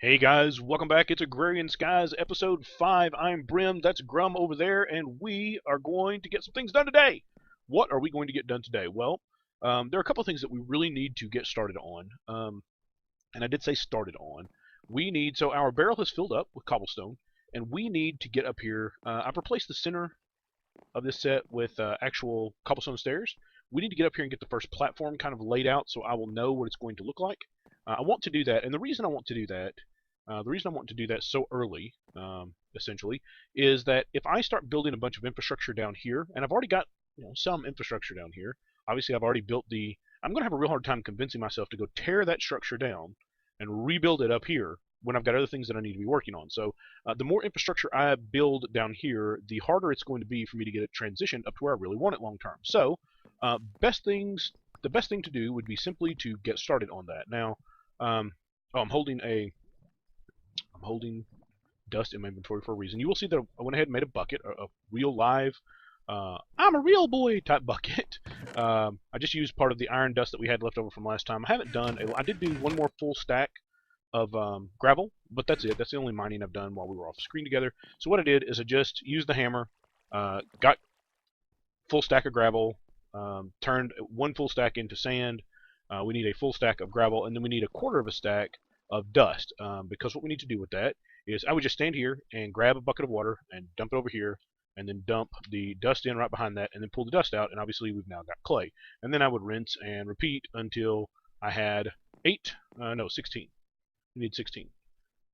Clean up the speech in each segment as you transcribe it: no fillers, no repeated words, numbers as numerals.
Hey guys, welcome back. It's Agrarian Skies, episode 5. I'm Brim, that's Grum over there, and we are going to get some things done today. What are we going to get done today? Well, there are a couple of things that we really need to get started on. And I did say started on. So our barrel has filled up with cobblestone, and we need to get up here. I've replaced the center of this set with actual cobblestone stairs. We need to get up here and get the first platform kind of laid out so I will know what it's going to look like. I want to do that, and the reason I want to do that so early, essentially, is that if I start building a bunch of infrastructure down here, and I've already got some infrastructure down here. Obviously, I've already built the. I'm going to have a real hard time convincing myself to go tear that structure down and rebuild it up here when I've got other things that I need to be working on. So the more infrastructure I build down here, the harder it's going to be for me to get it transitioned up to where I really want it long term. So the best thing to do would be simply to get started on that. Now, I'm holding dust in my inventory for a reason. You will see that I went ahead and made a bucket, a real live, I'm a real boy type bucket. I just used part of the iron dust that we had left over from last time. I did do one more full stack of gravel, but that's it. That's the only mining I've done while we were off screen together. So what I did is I just used the hammer, got full stack of gravel, turned one full stack into sand. We need a full stack of gravel, and then we need a quarter of a stack of dust, because what we need to do with that is I would just stand here and grab a bucket of water and dump it over here, and then dump the dust in right behind that, and then pull the dust out, and obviously we've now got clay. And then I would rinse and repeat until I had 16. We need 16.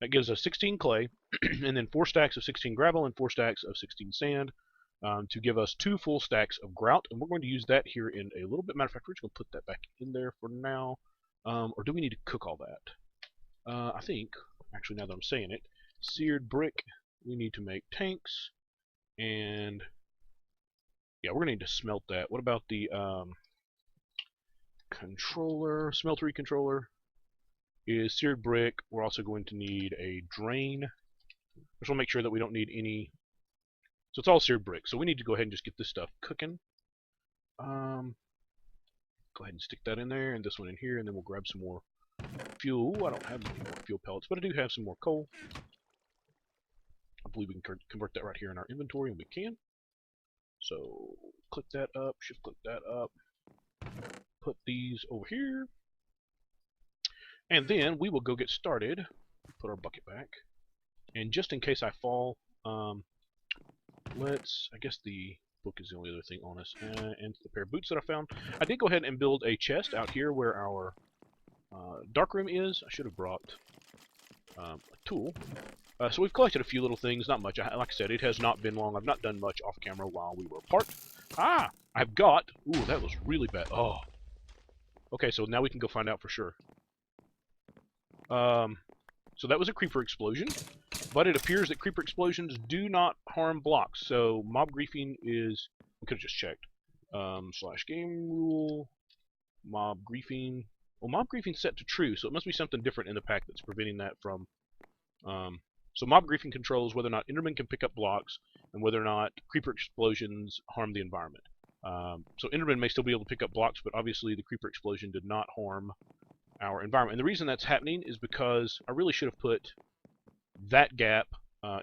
That gives us 16 clay, and then 4 stacks of 16 gravel and 4 stacks of 16 sand, to give us 2 full stacks of grout, and we're going to use that here in a little bit. Matter of fact, we're just going to put that back in there for now. Or do we need to cook all that? I think, actually, now that I'm saying it, seared brick, we need to make tanks, and yeah, we're going to need to smelt that. What about the controller? Smeltery controller is seared brick. We're also going to need a drain. Just want to make sure that we don't need any. So it's all seared brick. So we need to go ahead and just get this stuff cooking. Go ahead and stick that in there, and this one in here, and then we'll grab some more fuel. I don't have any more fuel pellets, but I do have some more coal. I believe we can convert that right here in our inventory, and we can. So click that up, shift click that up, put these over here, and then we will go get started. Put our bucket back, and just in case I fall, I guess the book is the only other thing on us, and the pair of boots that I found. I did go ahead and build a chest out here where our darkroom is. I should have brought a tool. So we've collected a few little things, not much. Like I said, it has not been long. I've not done much off camera while we were apart. I've got... Ooh, that was really bad. Oh. Okay, so now we can go find out for sure. So that was a creeper explosion, but it appears that creeper explosions do not harm blocks. So mob griefing is... We could have just checked. / game rule, mob griefing... Well, mob griefing's set to true, so it must be something different in the pack that's preventing that from... So mob griefing controls whether or not Endermen can pick up blocks, and whether or not creeper explosions harm the environment. So Endermen may still be able to pick up blocks, but obviously the creeper explosion did not harm our environment. And the reason that's happening is because I really should have put that gap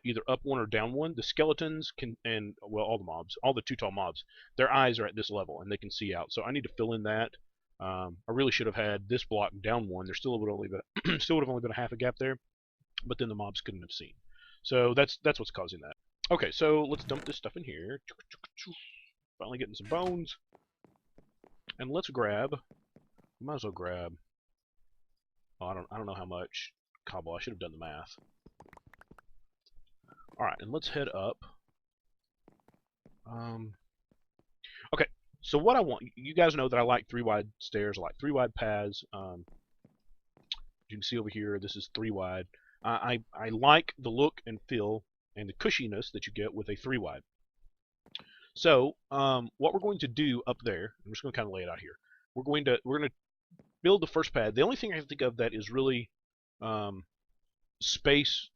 either up one or down one. The skeletons can, and well, all the mobs, all the too tall mobs, their eyes are at this level and they can see out. So I need to fill in that. I really should have had this block down one. There still would have only been a half a gap there, but then the mobs couldn't have seen. So that's what's causing that. Okay, so let's dump this stuff in here. Finally getting some bones, and let's grab. Might as well grab. Oh, I don't know how much cobble. I should have done the math. All right, and let's head up. Okay, so what I want, you guys know that I like 3 wide stairs. I like 3 wide paths. You can see over here, this is 3 wide. I like the look and feel and the cushiness that you get with a 3 wide. So what we're going to do up there, I'm just going to kind of lay it out here. We're going to build the first pad. The only thing I can think of that is really space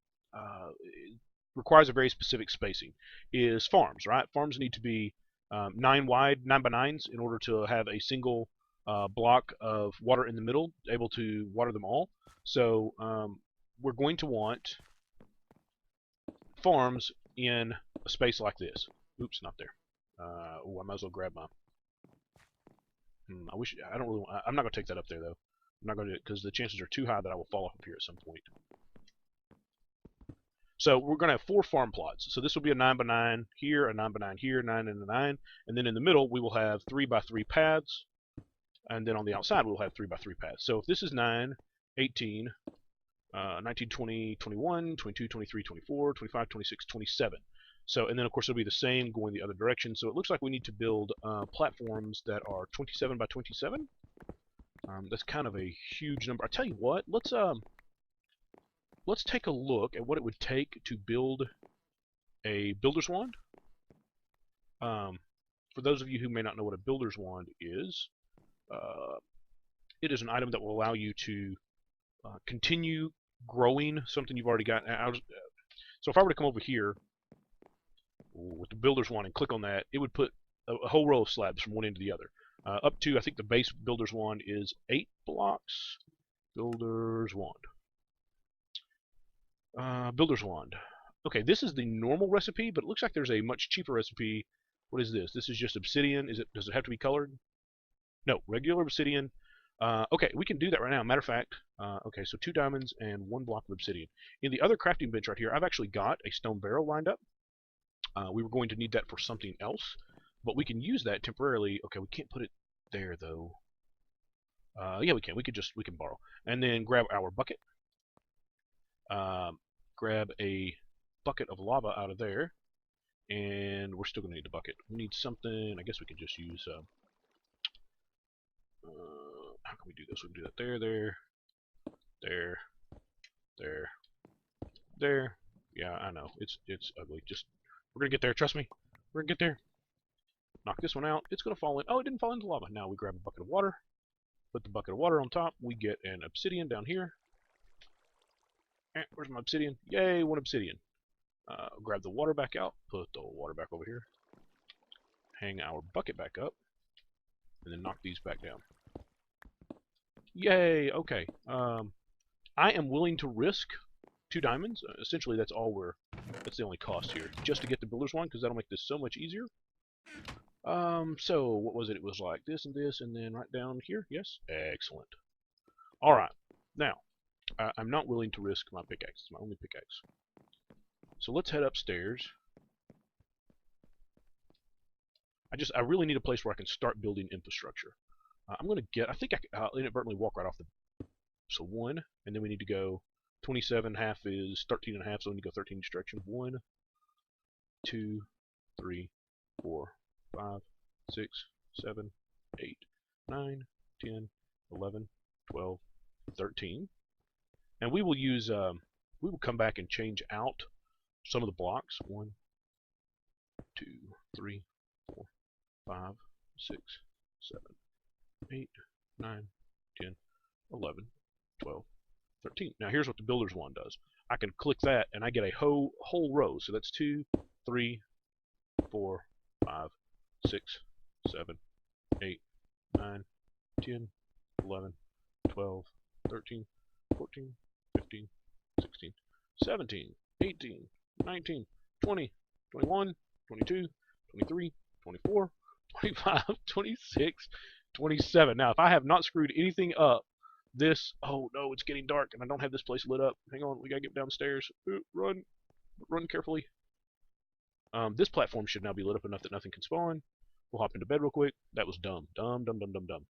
requires a very specific spacing is farms, right? Farms need to be 9 wide, 9 by 9s in order to have a single block of water in the middle, able to water them all. So we're going to want farms in a space like this. Oops, not there. Oh, I might as well grab my. I wish I don't really. I'm not gonna take that up there though. I'm not gonna do it because the chances are too high that I will fall off up here at some point. So we're going to have 4 farm plots. So this will be a 9x9 here, a 9x9 here, 9 and a 9. And then in the middle, we will have 3x3 paths. And then on the outside, we'll have 3x3 paths. So if this is 9, 18, 19, 20, 21, 22, 23, 24, 25, 26, 27. So, and then of course it'll be the same going the other direction. So it looks like we need to build platforms that are 27 by 27. That's kind of a huge number. I tell you what, let's take a look at what it would take to build a builder's wand. For those of you who may not know what a builder's wand is, it is an item that will allow you to continue growing something you've already got. So if I were to come over here with the builder's wand and click on that, it would put a whole row of slabs from one end to the other. Up to, I think the base builder's wand is 8 blocks. Builder's wand. Builder's wand. Okay, this is the normal recipe, but it looks like there's a much cheaper recipe. What is this? This is just obsidian. Does it have to be colored? No, regular obsidian. Okay, we can do that right now. Matter of fact, okay, so 2 diamonds and 1 block of obsidian. In the other crafting bench right here, I've actually got a stone barrel lined up. We were going to need that for something else, but we can use that temporarily. Okay, we can't put it there though. Yeah, we can. We can borrow, and then grab our bucket. Grab a bucket of lava out of there, and we're still going to need the bucket. We need something. I guess we can just use. How can we do this? We can do that there, there, there, there. Yeah, I know. It's ugly. We're gonna get there. Trust me. We're gonna get there. Knock this one out. It's gonna fall in. Oh, it didn't fall into lava. Now we grab a bucket of water. Put the bucket of water on top. We get an obsidian down here. Where's my obsidian? Yay, 1 obsidian. Grab the water back out. Put the water back over here. Hang our bucket back up. And then knock these back down. Yay, okay. I am willing to risk 2 diamonds. Essentially, that's the only cost here. Just to get the builder's wand, because that'll make this so much easier. So, what was it? It was like this, and then right down here. Yes? Excellent. Alright. Now, I'm not willing to risk my pickaxe. It's my only pickaxe. So let's head upstairs. I really need a place where I can start building infrastructure. I'm going to get, I think I'll inadvertently walk right off the, so 1, and then we need to go 27, half is 13 and a half, so we need to go 13 each direction. 1, 2, 3, 4, 5, 6, 7, 8, 9, 10, 11, 12, 13. And we will use, we will come back and change out some of the blocks. 1, 2, 3, 4, 5, 6, 7, 8, 9, 10, 11, 12, 13. Now here's what the builder's wand does. I can click that and I get a whole row. So that's 2, 3, 4, 5, 6, 7, 8, 9, 10, 11, 12, 13, 14, 15, 16, 17, 18, 19, 20, 21, 22, 23, 24, 25, 26, 27. Now, if I have not screwed anything up, oh no, it's getting dark and I don't have this place lit up. Hang on, we gotta get downstairs. Run carefully. This platform should now be lit up enough that nothing can spawn. We'll hop into bed real quick. That was dumb. Dumb. And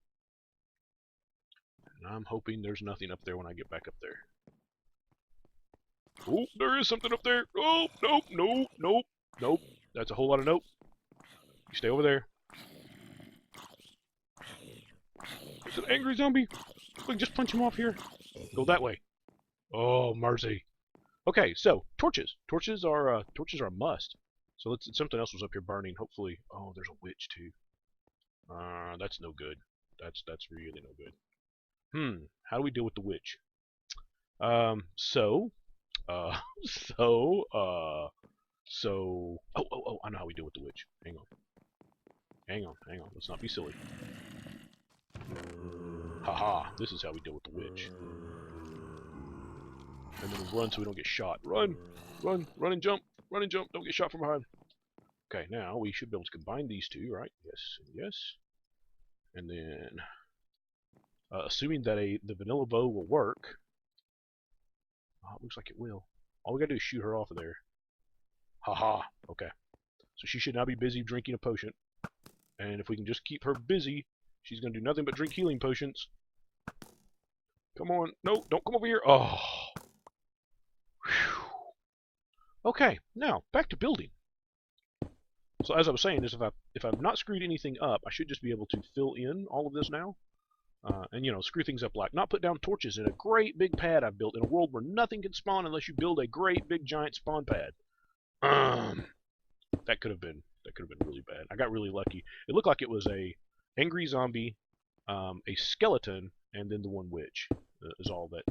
I'm hoping there's nothing up there when I get back up there. Oh, there is something up there. Oh, nope. That's a whole lot of nope. You stay over there. It's an angry zombie. We can just punch him off here. Go that way. Oh, mercy. Okay, so torches. Torches are a must. So something else was up here burning. Hopefully, oh, there's a witch too. That's no good. That's really no good. How do we deal with the witch? Oh, I know how we deal with the witch. Hang on. Let's not be silly. Haha, this is how we deal with the witch. And then we'll run so we don't get shot. Run! Run! Run and jump! Run and jump! Don't get shot from behind. Okay, now we should be able to combine these two, right? Yes, yes. And then, assuming that the vanilla bow will work. Oh, it looks like it will. All we gotta do is shoot her off of there. Haha. Okay. So she should now be busy drinking a potion. And if we can just keep her busy, she's gonna do nothing but drink healing potions. Come on. No, don't come over here. Oh. Whew. Okay, now, back to building. So as I was saying, is if I've not screwed anything up, I should just be able to fill in all of this now. And, you know, screw things up like not put down torches in a great big pad I've built in a world where nothing can spawn unless you build a great big giant spawn pad. That could have been really bad. I got really lucky. It looked like it was a angry zombie, a skeleton, and then the one witch is all that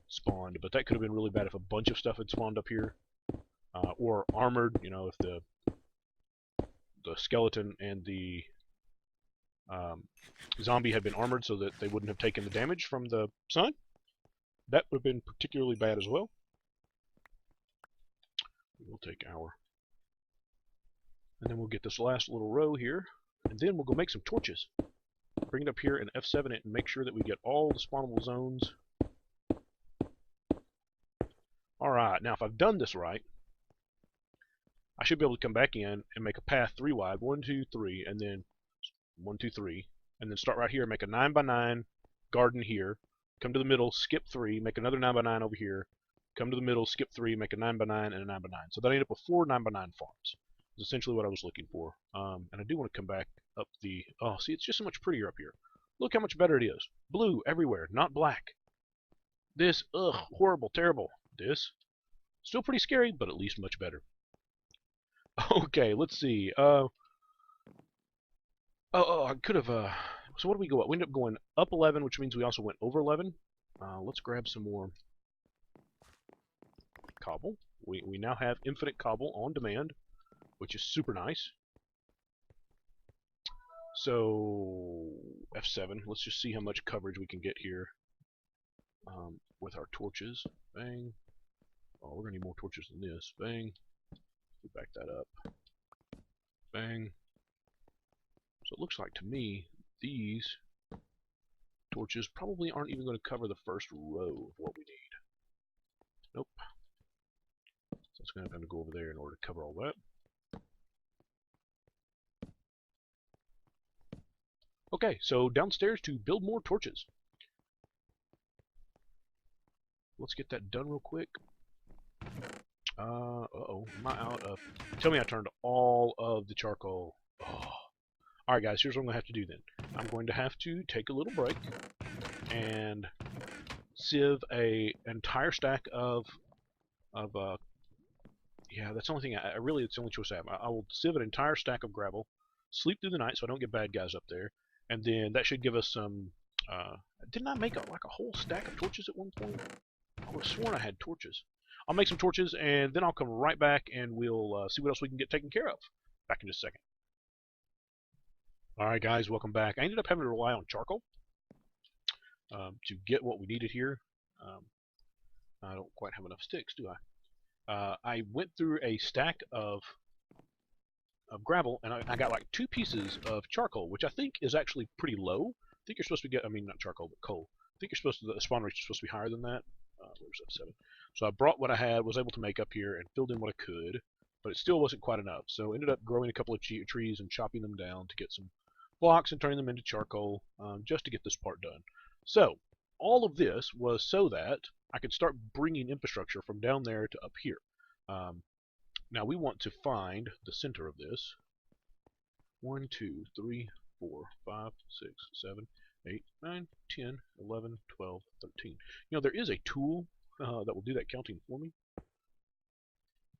spawned. But that could have been really bad if a bunch of stuff had spawned up here, or armored. You know, if the skeleton and the zombie had been armored so that they wouldn't have taken the damage from the sun. That would have been particularly bad as well. We'll take our... And then we'll get this last little row here. And then we'll go make some torches. Bring it up here and F7 it and make sure that we get all the spawnable zones. Alright, now if I've done this right, I should be able to come back in and make a path 3 wide. 1, 2, 3, and then 1, 2, 3. And then start right here, make a 9 by 9 garden here. Come to the middle, skip 3, make another 9 by 9 over here. Come to the middle, skip 3, make a 9 by 9 and a 9 by 9. So that I end up with 4 9 by 9 farms. Is essentially what I was looking for. And I do want to come back up the... Oh, see, it's just so much prettier up here. Look how much better it is. Blue everywhere, not black. This, ugh, horrible, terrible. This, still pretty scary, but at least much better. Okay, let's see. I could have... So what do we go up? We ended up going up 11, which means we also went over 11. Let's grab some more cobble. We now have infinite cobble on demand, which is super nice. So F7. Let's just see how much coverage we can get here with our torches. Bang. Oh, we're gonna need more torches than this. Bang. We back that up. Bang. So it looks like to me these torches probably aren't even going to cover the first row of what we need. Nope. So it's going to have to go over there in order to cover all that. Okay, so downstairs to build more torches. Let's get that done real quick. Uh-oh, am I out of... Tell me I turned all of the charcoal. Oh. Alright guys, here's what I'm going to have to do then. I'm going to have to take a little break and sieve an entire stack of yeah, that's the only thing, really, it's the only choice I have. I will sieve an entire stack of gravel, sleep through the night so I don't get bad guys up there, and then that should give us some, didn't I make like a whole stack of torches at one point? I would have sworn I had torches. I'll make some torches, and then I'll come right back, and we'll see what else we can get taken care of. Back in just a second. Alright guys, welcome back. I ended up having to rely on charcoal to get what we needed here. I don't quite have enough sticks, do I? I went through a stack of gravel, and I got like 2 pieces of charcoal, which I think is actually pretty low. I think you're supposed to get, I mean, not charcoal, but coal. I think you're supposed to, the spawn rate is supposed to be higher than that. Where's that 7? So I brought what I had, was able to make up here, and filled in what I could, but it still wasn't quite enough. So ended up growing a couple of trees and chopping them down to get some blocks and turning them into charcoal, just to get this part done. So all of this was so that I could start bringing infrastructure from down there to up here. Now we want to find the center of this. 1, 2, 3, 4, 5, 6, 7, 8, 9, 10, 11, 12, 13. You know, there is a tool that will do that counting for me.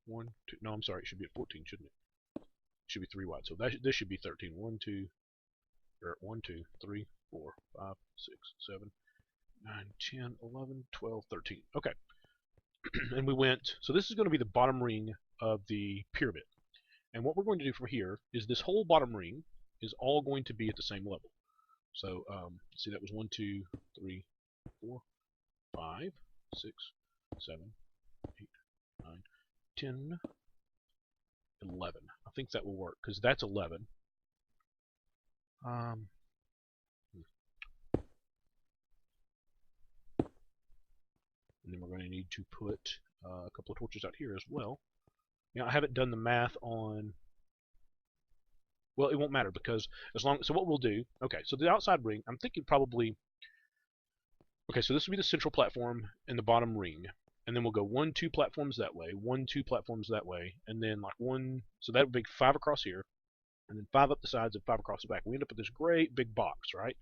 1, 2, no, I'm sorry, it should be at 14, shouldn't it? It should be 3 wide, so this should be 13. 1, 2, 3, 4, 5, 6, 7, 9, 10, 11, 12, 13. Okay. And we went, so this is going to be the bottom ring of the pyramid. And what we're going to do from here is this whole bottom ring is all going to be at the same level. So, see, that was 1, 2, 3, 4, 5, 6, 7, 8, 9, 10, 11. I think that will work, because that's 11. And then we're going to need to put a couple of torches out here as well. Now, I haven't done the math on... Well, it won't matter, because as long... So what we'll do... Okay, so the outside ring, I'm thinking probably... Okay, so this will be the central platform and the bottom ring. And then we'll go 1, 2 platforms that way, 1, 2 platforms that way, and then like 1... So that would be 5 across here, and then 5 up the sides and 5 across the back. We end up with this great big box, right?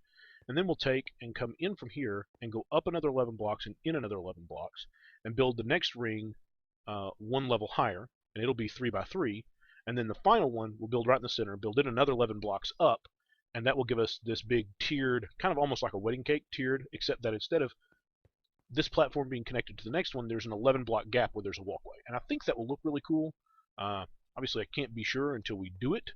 And then we'll take and come in from here and go up another 11 blocks and in another 11 blocks and build the next ring 1 level higher, and it'll be 3 by 3. And then the final one we'll build right in the center, build it another 11 blocks up, and that will give us this big tiered, kind of almost like a wedding cake tiered, except that instead of this platform being connected to the next one, there's an 11 block gap where there's a walkway. And I think that will look really cool. Obviously, I can't be sure until we do it,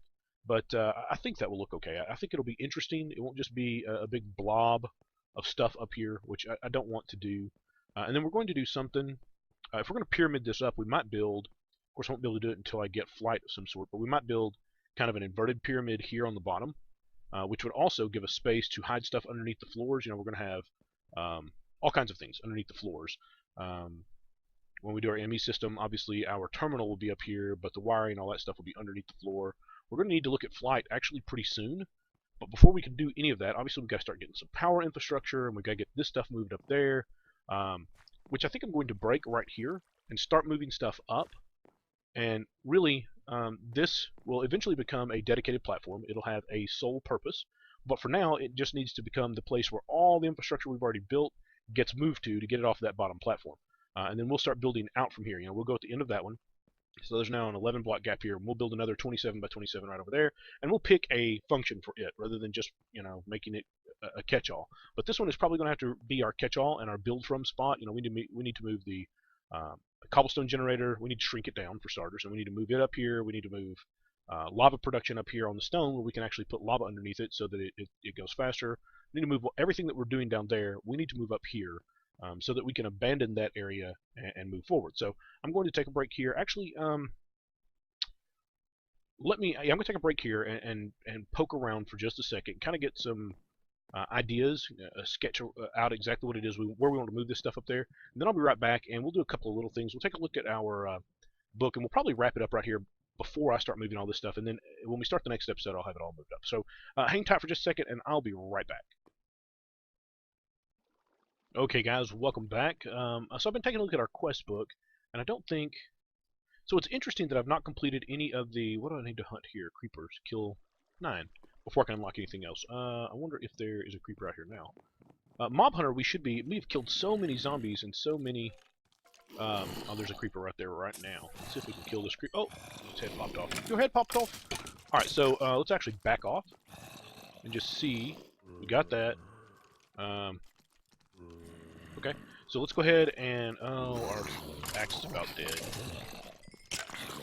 but I think that will look okay. I think it'll be interesting. It won't just be a big blob of stuff up here, which I don't want to do. And then we're going to do something. If we're going to pyramid this up, we might build, of course I won't be able to do it until I get flight of some sort, but we might build kind of an inverted pyramid here on the bottom, which would also give us space to hide stuff underneath the floors. You know, we're going to have all kinds of things underneath the floors. When we do our ME system, obviously our terminal will be up here, but the wiring and all that stuff will be underneath the floor. We're going to need to look at flight actually pretty soon, but before we can do any of that, obviously we've got to start getting some power infrastructure, and we've got to get this stuff moved up there, which I think I'm going to break right here and start moving stuff up. And really, this will eventually become a dedicated platform. It'll have a sole purpose, but for now, it just needs to become the place where all the infrastructure we've already built gets moved to get it off that bottom platform. And then we'll start building out from here. You know, we'll go at the end of that one. So there's now an 11 block gap here, and we'll build another 27 by 27 right over there, and we'll pick a function for it rather than just, you know, making it a catch-all. But this one is probably going to have to be our catch-all and our build from spot. You know, we need to move the cobblestone generator. We need to shrink it down for starters, and we need to move it up here. We need to move lava production up here on the stone where we can actually put lava underneath it so that it goes faster. We need to move everything that we're doing down there. We need to move up here. So that we can abandon that area and move forward. So I'm going to take a break here. Actually, I'm going to take a break here and poke around for just a second, kind of get some ideas, sketch out exactly what it is, where we want to move this stuff up there. And then I'll be right back, and we'll do a couple of little things. We'll take a look at our book, and we'll probably wrap it up right here before I start moving all this stuff. And then when we start the next episode, I'll have it all moved up. So hang tight for just a second, and I'll be right back. Okay, guys, welcome back. So I've been taking a look at our quest book, and I don't think... So it's interesting that I've not completed any of the... What do I need to hunt here? Creepers. Kill 9 before I can unlock anything else. I wonder if there is a creeper out here now. Mob Hunter, we've killed so many zombies and so many... oh, there's a creeper right there right now. Let's see if we can kill this creeper. Oh, its head popped off. Your head popped off? Alright, so let's actually back off and just see. We got that. Okay, so let's go ahead and... Oh, our axe is about dead.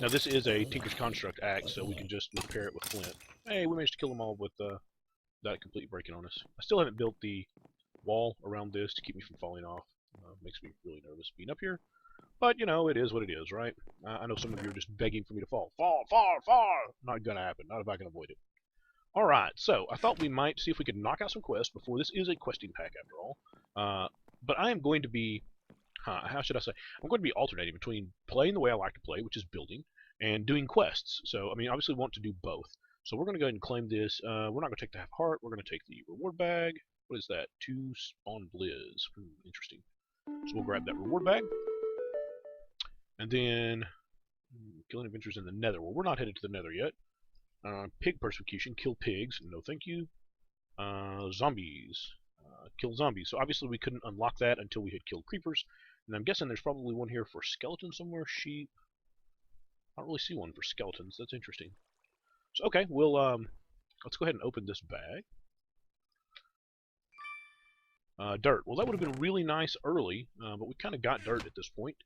Now this is a Tinker's Construct axe, so we can just repair it with flint. Hey, we managed to kill them all with that completely breaking on us. I still haven't built the wall around this to keep me from falling off. Makes me really nervous being up here. But, you know, it is what it is, right? I know some of you are just begging for me to fall. Fall, fall, fall! Not gonna happen. Not if I can avoid it. Alright, so I thought we might see if we could knock out some quests before. This is a questing pack, after all. But I am going to be, how should I say? I'm going to be alternating between playing the way I like to play, which is building, and doing quests. So, I mean, obviously we want to do both. So we're going to go ahead and claim this. We're not going to take the half heart. We're going to take the reward bag. What is that? 2 spawn blizz. Interesting. So we'll grab that reward bag. And then, killing adventures in the nether. Well, we're not headed to the nether yet. Pig persecution. Kill pigs. No thank you. Zombies. Kill zombies. So obviously we couldn't unlock that until we had killed creepers. And I'm guessing there's probably one here for skeletons somewhere. Sheep. I don't really see one for skeletons. That's interesting. So okay, we'll let's go ahead and open this bag. Dirt. Well, that would have been really nice early, but we kind of got dirt at this point.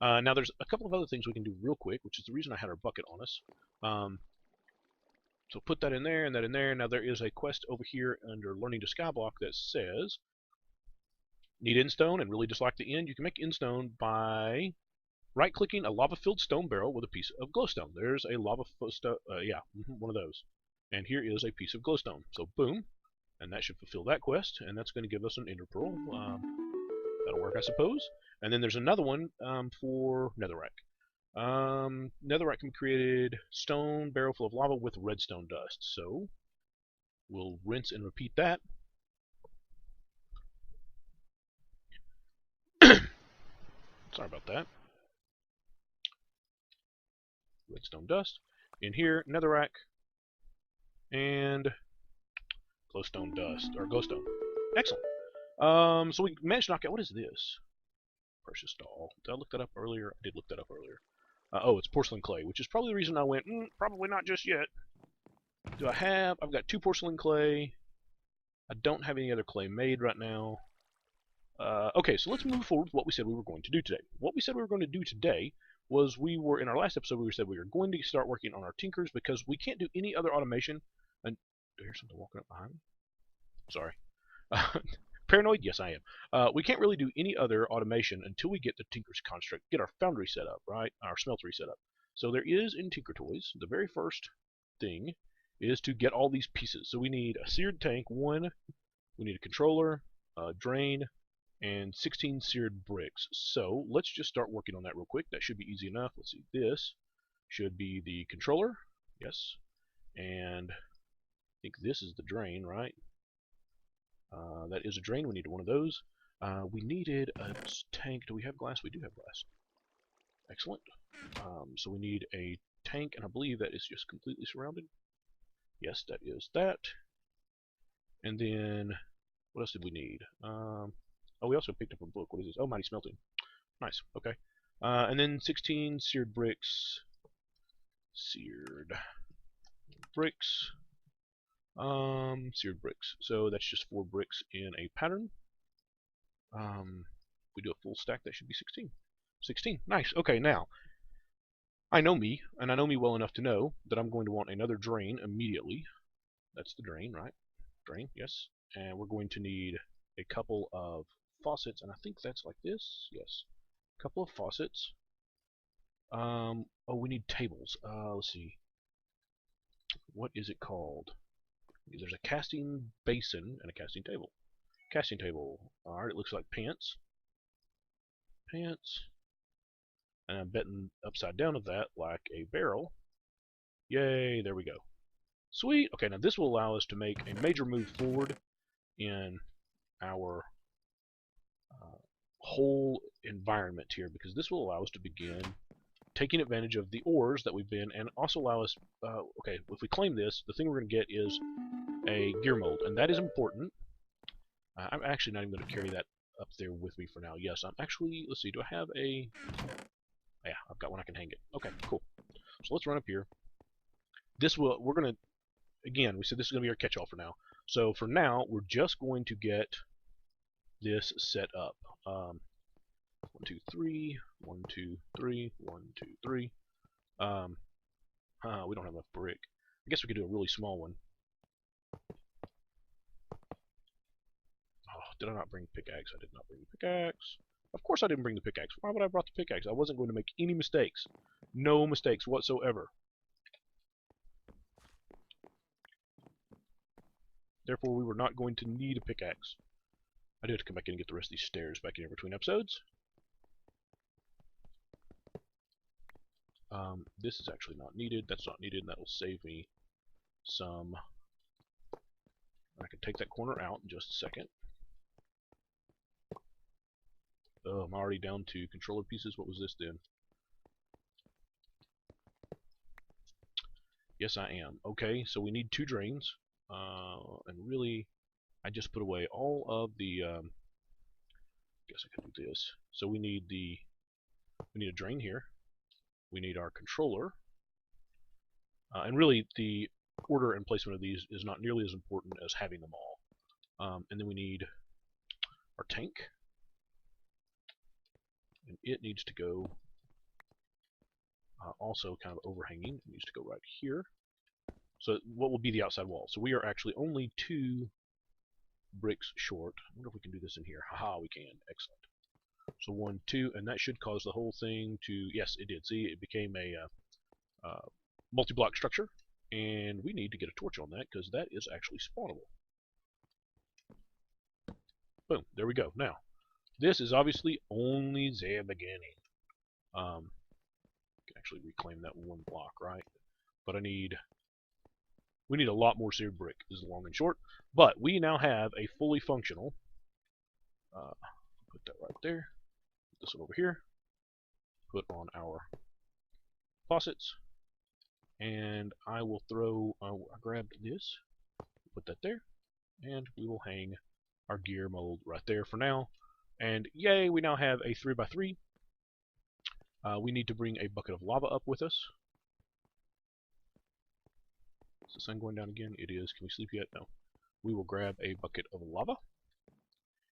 Now there's a couple of other things we can do real quick, which is the reason I had our bucket on us. So put that in there and that in there. Now there is a quest over here under Learning to Skyblock that says Need endstone and really dislike the end? You can make endstone by right-clicking a lava-filled stone barrel with a piece of glowstone. There's a one of those. And here is a piece of glowstone. So boom, and that should fulfill that quest, and that's going to give us an ender pearl. That'll work, I suppose. And then there's another one for netherrack. Netherrack can be created stone barrel full of lava with redstone dust. So we'll rinse and repeat that. Sorry about that. Redstone dust. In here, netherrack, and glowstone dust, or glowstone. Excellent. So we managed to knock out, what is this? Precious doll. Did I look that up earlier? I did look that up earlier. Oh, it's porcelain clay, which is probably the reason I went, probably not just yet. I've got 2 porcelain clay. I don't have any other clay made right now. Okay, so let's move forward with what we said we were going to do today. What we said we were going to do today was in our last episode, we said we were going to start working on our tinkers because we can't do any other automation. And do I hear something walking up behind me? Sorry. Paranoid? Yes, I am. We can't really do any other automation until we get the Tinker's construct, get our foundry set up, right? Our smeltery set up. So there is in Tinker Toys, the very first thing is to get all these pieces. So we need a seared tank, 1. We need a controller, a drain, and 16 seared bricks. So let's just start working on that real quick. That should be easy enough. Let's see. This should be the controller. Yes. And I think this is the drain, right? That is a drain. We needed one of those. We needed a tank. Do we have glass? We do have glass. Excellent. So we need a tank, and I believe that is just completely surrounded. Yes, that is that. And then, what else did we need? Oh, we also picked up a book. What is this? Oh, Mighty Smelting. Nice. Okay. And then 16 seared bricks. Seared bricks. Seared bricks. So that's just 4 bricks in a pattern. We do a full stack, that should be 16. 16. Nice. Okay, now, I know me, and I know me well enough to know that I'm going to want another drain immediately. That's the drain, right? Drain, yes. And we're going to need a couple of faucets, and I think that's like this. Yes. A couple of faucets. Oh, we need tables. Let's see. What is it called? There's a casting basin and a casting table. Casting table. Alright, it looks like pants. Pants. And I'm betting upside down of that like a barrel. Yay, there we go. Sweet. Okay, now this will allow us to make a major move forward in our whole environment here, because this will allow us to begin taking advantage of the ores that we've been, and also allow us, okay, if we claim this, the thing we're going to get is a gear mold, and that is important. I'm actually not even going to carry that up there with me for now. Yes, I'm actually, let's see, do I have a, yeah, I've got one I can hang it. Okay, cool. So let's run up here. We're going to, again, we said this is going to be our catch-all for now. So for now, we're just going to get this set up. 1, 2, 3, 1, 2, 3, 1, 2, 3. We don't have enough brick. I guess we could do a really small one. Oh, did I not bring pickaxe? I did not bring the pickaxe. Of course I didn't bring the pickaxe. Why would I have brought the pickaxe? I wasn't going to make any mistakes. No mistakes whatsoever. Therefore, we were not going to need a pickaxe. I do have to come back in and get the rest of these stairs back in here between episodes. This is actually not needed. That's not needed, and that will save me some. I can take that corner out in just a second. Oh, I'm already down to controller pieces. What was this then? Yes, I am. Okay, so we need 2 drains. And really, I just put away all of the. Guess I can do this. So we need a drain here. We need our controller. And really, the order and placement of these is not nearly as important as having them all. And then we need our tank. And it needs to go also kind of overhanging. It needs to go right here. So what will be the outside wall? So we are actually only 2 bricks short. I wonder if we can do this in here. Haha, we can. Excellent. So 1, 2, and that should cause the whole thing to, yes, it did. See, it became a multi-block structure, and we need to get a torch on that because that is actually spawnable. Boom, there we go. Now, this is obviously only the beginning. I can actually reclaim that 1 block, right? But we need a lot more seared brick, is the long and short. But we now have a fully functional, put that right there, put this one over here, put on our faucets, and I will throw, I grabbed this, put that there, and we will hang our gear mold right there for now. And yay, we now have a 3x3. We need to bring a bucket of lava up with us. Is the sun going down again? It is. Can we sleep yet? No. We will grab a bucket of lava.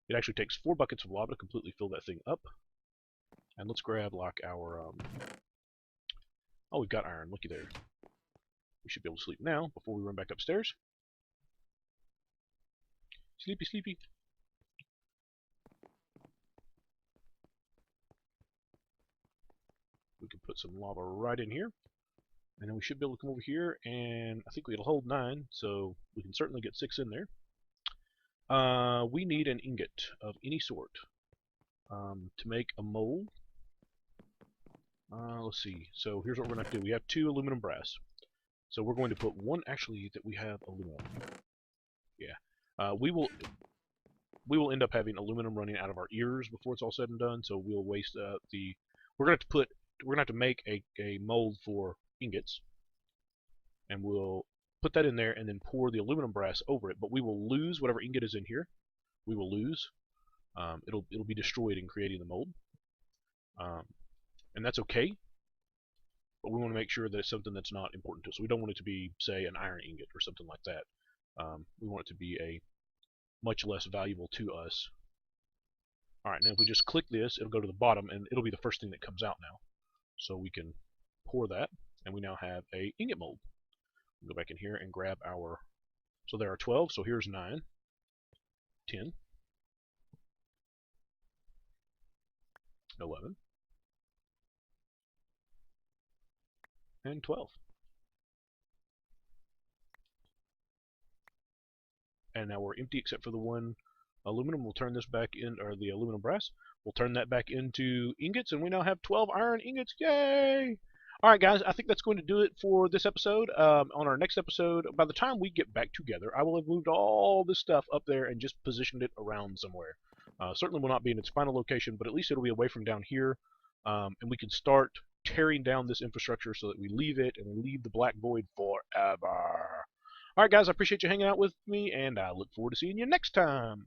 It actually takes 4 buckets of lava to completely fill that thing up. And let's grab like our, oh, we've got iron. Looky there. We should be able to sleep now before we run back upstairs. Sleepy, sleepy. We can put some lava right in here. And then we should be able to come over here, and I think it'll hold 9, so we can certainly get 6 in there. We need an ingot of any sort to make a mold. Let's see. So here's what we're going to do. We have 2 aluminum brass. So we're going to put 1, actually, that we have aluminum. Yeah. We will end up having aluminum running out of our ears before it's all said and done, so we'll waste the... We're going to have to make a mold for ingots, and we'll put that in there and then pour the aluminum brass over it, but we will lose whatever ingot is in here. We will lose. It'll be destroyed in creating the mold. And that's okay, but we want to make sure that it's something that's not important to us. We don't want it to be, say, an iron ingot or something like that. We want it to be a much less valuable to us. Alright, now if we just click this, it'll go to the bottom, and it'll be the first thing that comes out now. So we can pour that, and we now have a ingot mold. We'll go back in here and grab our... So there are 12, so here's 9, 10, 11, and 12. And now we're empty except for the 1 aluminum. We'll turn this back in, or the aluminum brass. We'll turn that back into ingots, and we now have 12 iron ingots. Yay! Alright guys, I think that's going to do it for this episode. On our next episode, by the time we get back together, I will have moved all this stuff up there and just positioned it around somewhere. Certainly will not be in its final location, but at least it'll be away from down here, and we can start tearing down this infrastructure so that we leave it, and we leave the Black Void forever. Alright guys, I appreciate you hanging out with me, and I look forward to seeing you next time.